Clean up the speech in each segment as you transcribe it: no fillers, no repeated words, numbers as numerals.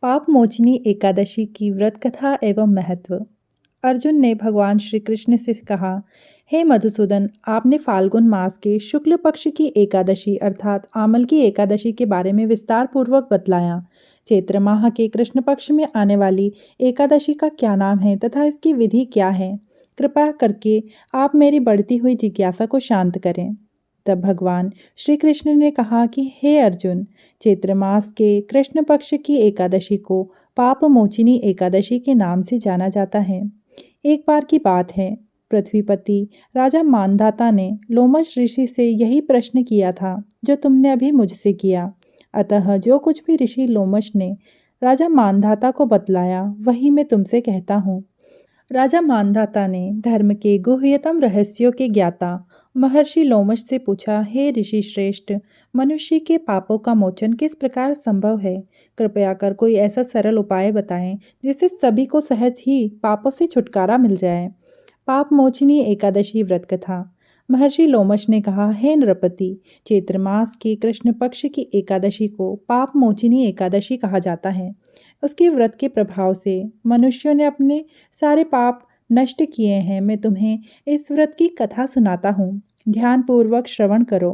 पाप मोचनी एकादशी की व्रत कथा एवं महत्व। अर्जुन ने भगवान श्री कृष्ण से कहा, हे मधुसूदन, आपने फाल्गुन मास के शुक्ल पक्ष की एकादशी अर्थात आमल की एकादशी के बारे में विस्तार पूर्वक बतलाया। चैत्र माह के कृष्ण पक्ष में आने वाली एकादशी का क्या नाम है तथा इसकी विधि क्या है? कृपा करके आप मेरी बढ़ती हुई जिज्ञासा को शांत करें। तब भगवान श्री कृष्ण ने कहा कि हे अर्जुन, चैत्र मास के कृष्ण पक्ष की एकादशी को पाप मोचिनी एकादशी के नाम से जाना जाता है। एक बार की बात है, पृथ्वीपति राजा मानधाता ने लोमश ऋषि से यही प्रश्न किया था जो तुमने अभी मुझसे किया। अतः जो कुछ भी ऋषि लोमश ने राजा मानधाता को बतलाया वही मैं तुमसे कहता हूँ। राजा मानधाता ने धर्म के गुह्यतम रहस्यों के ज्ञाता महर्षि लोमश से पूछा, हे ऋषि श्रेष्ठ, मनुष्य के पापों का मोचन किस प्रकार संभव है? कृपया कर कोई ऐसा सरल उपाय बताएं जिससे सभी को सहज ही पापों से छुटकारा मिल जाए। पाप मोचनी एकादशी व्रत कथा। महर्षि लोमश ने कहा, हे नृपति, चैत्र मास की कृष्ण पक्ष की एकादशी को पाप मोचिनी एकादशी कहा जाता है। उसके व्रत के प्रभाव से मनुष्यों ने अपने सारे पाप नष्ट किए हैं। मैं तुम्हें इस व्रत की कथा सुनाता हूँ, ध्यानपूर्वक श्रवण करो।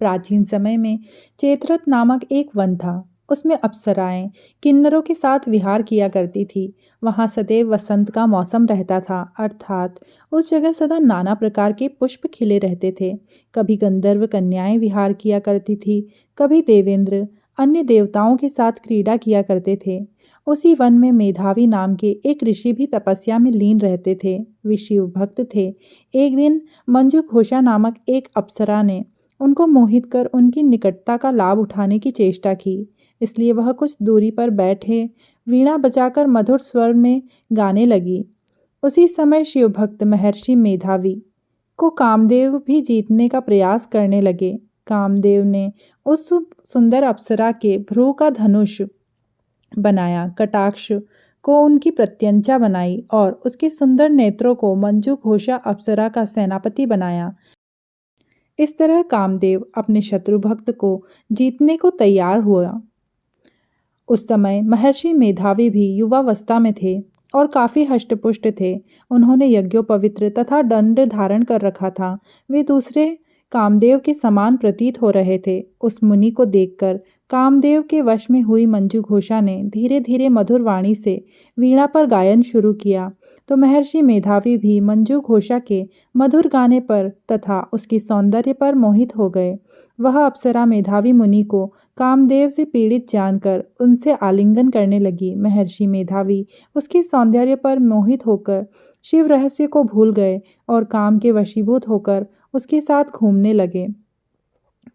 प्राचीन समय में चैत्रथ नामक एक वन था। उसमें अप्सराएं किन्नरों के साथ विहार किया करती थी। वहाँ सदैव वसंत का मौसम रहता था, अर्थात उस जगह सदा नाना प्रकार के पुष्प खिले रहते थे। कभी गंधर्व कन्याएं विहार किया करती थी, कभी देवेंद्र अन्य देवताओं के साथ क्रीड़ा किया करते थे। उसी वन में मेधावी नाम के एक ऋषि भी तपस्या में लीन रहते थे। वे शिव भक्त थे। एक दिन मंजू घोषा नामक एक अप्सरा ने उनको मोहित कर उनकी निकटता का लाभ उठाने की चेष्टा की। इसलिए वह कुछ दूरी पर बैठे वीणा बजाकर मधुर स्वर में गाने लगी। उसी समय शिवभक्त महर्षि मेधावी को कामदेव भी जीतने का प्रयास करने लगे। कामदेव ने उस सुंदर अप्सरा के भ्रू का धनुष बनाया, कटाक्ष को उनकी प्रत्यंचा बनाई और उसके सुंदर नेत्रों को मंजू घोषा अप्सरा का सेनापति बनाया। इस तरह कामदेव अपने शत्रु भक्त को जीतने को तैयार हुआ। उस समय महर्षि मेधावी भी युवावस्था में थे और काफी हष्टपुष्ट थे। उन्होंने यज्ञोपवीत तथा दंड धारण कर रखा था। वे दूसरे कामदेव के समान प्रतीत हो रहे थे। उस मुनि को देखकर कामदेव के वश में हुई मंजू घोषा ने धीरे धीरे मधुर वाणी से वीणा पर गायन शुरू किया, तो महर्षि मेधावी भी मंजू घोषा के मधुर गाने पर तथा उसकी सौंदर्य पर मोहित हो गए। वह अप्सरा मेधावी मुनि को कामदेव से पीड़ित जानकर उनसे आलिंगन करने लगी। महर्षि मेधावी उसके सौंदर्य पर मोहित होकर शिव रहस्य को भूल गए और काम के वशीभूत होकर उसके साथ घूमने लगे।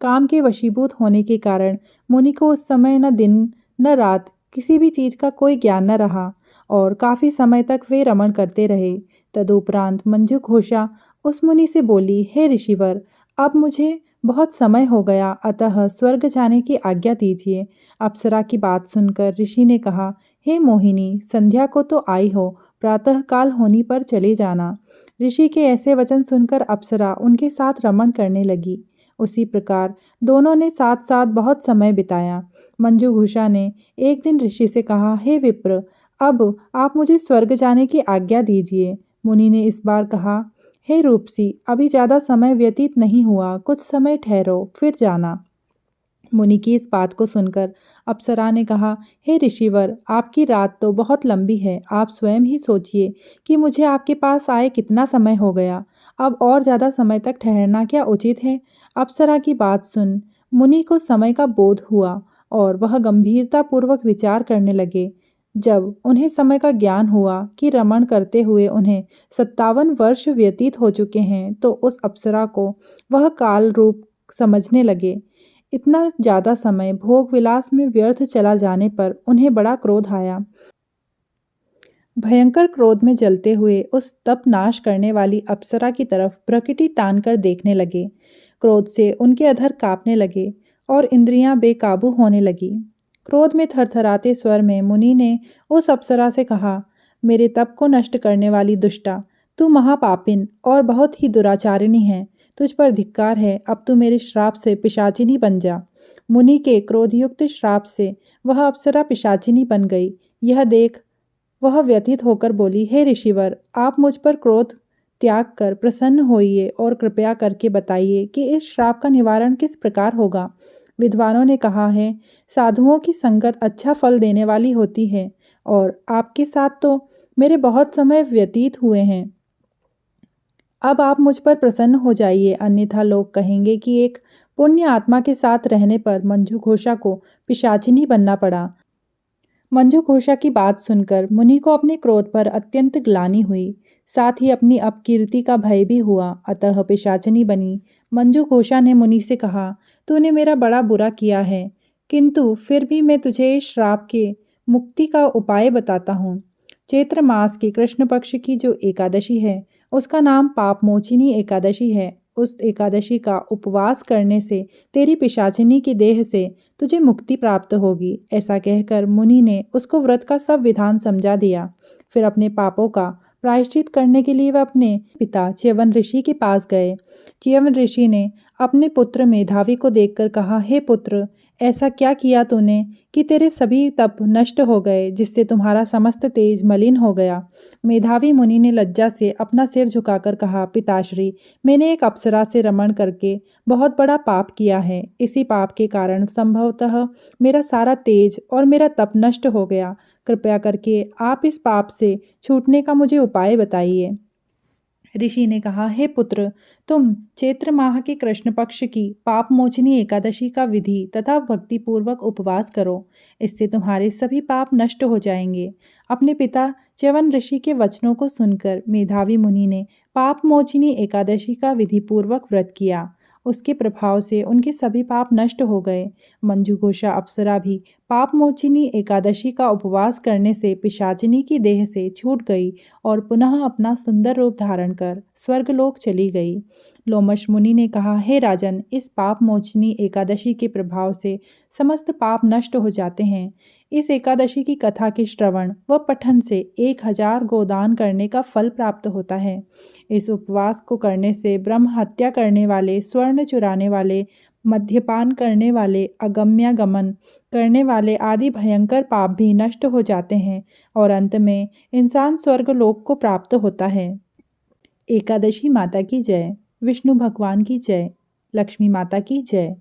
काम के वशीभूत होने के कारण मुनि को उस समय न दिन न रात किसी भी चीज का कोई ज्ञान न रहा और काफी समय तक वे रमण करते रहे। तदुपरांत मंजू घोषा उस मुनि से बोली, हे ऋषिवर, अब मुझे बहुत समय हो गया, अतः स्वर्ग जाने की आज्ञा दीजिए। अप्सरा की बात सुनकर ऋषि ने कहा, हे मोहिनी, संध्या को तो आई हो, प्रातः काल होने पर चले जाना। ऋषि के ऐसे वचन सुनकर अप्सरा उनके साथ रमण करने लगी। उसी प्रकार दोनों ने साथ साथ बहुत समय बिताया। मंजू घोषा ने एक दिन ऋषि से कहा, हे विप्र, अब आप मुझे स्वर्ग जाने की आज्ञा दीजिए। मुनि ने इस बार कहा, हे रूपसी, अभी ज्यादा समय व्यतीत नहीं हुआ, कुछ समय ठहरो फिर जाना। मुनि की इस बात को सुनकर अप्सरा ने कहा, हे ऋषिवर, आपकी रात तो बहुत लंबी है। आप स्वयं ही सोचिए कि मुझे आपके पास आए कितना समय हो गया। अब और ज्यादा समय तक ठहरना क्या उचित है? अप्सरा की बात सुन मुनि को समय का बोध हुआ और वह गंभीरता पूर्वक विचार करने लगे। जब उन्हें समय का ज्ञान हुआ कि रमण करते हुए उन्हें 57 वर्ष व्यतीत हो चुके हैं, तो उस अप्सरा को वह काल रूप समझने लगे। इतना ज्यादा समय भोग विलास में व्यर्थ चला जाने पर उन्हें बड़ा क्रोध आया। भयंकर क्रोध में जलते हुए उस तप नाश करने वाली अप्सरा की तरफ प्रकृति तान कर देखने लगे। क्रोध से उनके अधर कांपने लगे और इंद्रियां बेकाबू होने लगी। क्रोध में थरथराते स्वर में मुनि ने उस अप्सरा से कहा, मेरे तप को नष्ट करने वाली दुष्टा, तू महापापिन और बहुत ही दुराचारिणी है। तुझ पर धिक्कार है, अब तू मेरे श्राप से पिशाचिनी बन जा। मुनि के क्रोधयुक्त श्राप से वह अप्सरा पिशाचिनी बन गई। यह देख वह व्यथित होकर बोली, हे ऋषिवर, आप मुझ पर क्रोध त्याग कर प्रसन्न होइए और कृपया करके बताइए कि इस श्राप का निवारण किस प्रकार होगा। विद्वानों ने कहा है, साधुओं की संगत अच्छा फल देने वाली होती है और आपके साथ तो मेरे बहुत समय व्यतीत हुए हैं। अब आप मुझ पर प्रसन्न हो जाइए, अन्यथा लोग कहेंगे कि एक पुण्य आत्मा के साथ रहने पर मंजू घोषा को पिशाचिनी बनना पड़ा। मंजू घोषा की बात सुनकर मुनि को अपने क्रोध पर अत्यंत ग्लानि हुई, साथ ही अपनी अपकीर्ति का भय भी हुआ, अतः पिशाचिनी बनी। मंजू घोषा ने मुनि से कहा, तूने मेरा बड़ा बुरा किया है, किंतु फिर भी मैं तुझे इस श्राप के मुक्ति का उपाय बताता हूँ। चैत्र मास की कृष्ण पक्ष की जो एकादशी है, उसका नाम पापमोचिनी एकादशी है। उस एकादशी का उपवास करने से तेरी पिशाचिनी की देह से तुझे मुक्ति प्राप्त होगी। ऐसा कहकर मुनि ने उसको व्रत का सब विधान समझा दिया। फिर अपने पापों का प्रायश्चित करने के लिए वह अपने पिता च्यवन ऋषि के पास गए। च्यवन ऋषि ने अपने पुत्र मेधावी को देखकर कहा, हे पुत्र, ऐसा क्या किया तूने कि तेरे सभी तप नष्ट हो गए, जिससे तुम्हारा समस्त तेज मलिन हो गया। मेधावी मुनि ने लज्जा से अपना सिर झुकाकर कहा, पिताश्री, मैंने एक अप्सरा से रमण करके बहुत बड़ा पाप किया है। इसी पाप के कारण संभवतः मेरा सारा तेज और मेरा तप नष्ट हो गया। कृपया करके आप इस पाप से छूटने का मुझे उपाय बताइए। ऋषि ने कहा, हे पुत्र, तुम चैत्र माह के कृष्ण पक्ष की पाप मोचनी एकादशी का विधि तथा भक्तिपूर्वक उपवास करो। इससे तुम्हारे सभी पाप नष्ट हो जाएंगे। अपने पिता च्यवन ऋषि के वचनों को सुनकर मेधावी मुनि ने पाप मोचनी एकादशी का विधिपूर्वक व्रत किया। उसके प्रभाव से उनके सभी पाप नष्ट हो गए। मंजू घोषा अप्सरा भी पाप मोचिनी एकादशी का उपवास करने से पिशाचिनी की देह से छूट गई और पुनः अपना सुंदर रूप धारण कर स्वर्गलोक चली गई। लोमश मुनि ने कहा, हे राजन, इस पाप मोचनी एकादशी के प्रभाव से समस्त पाप नष्ट हो जाते हैं। इस एकादशी की कथा के श्रवण व पठन से 1000 गोदान करने का फल प्राप्त होता है। इस उपवास को करने से ब्रह्म हत्या करने वाले, स्वर्ण चुराने वाले, मद्यपान करने वाले, अगम्यागमन करने वाले आदि भयंकर पाप भी नष्ट हो जाते हैं और अंत में इंसान स्वर्गलोक को प्राप्त होता है। एकादशी माता की जय। विष्णु भगवान की जय। लक्ष्मी माता की जय।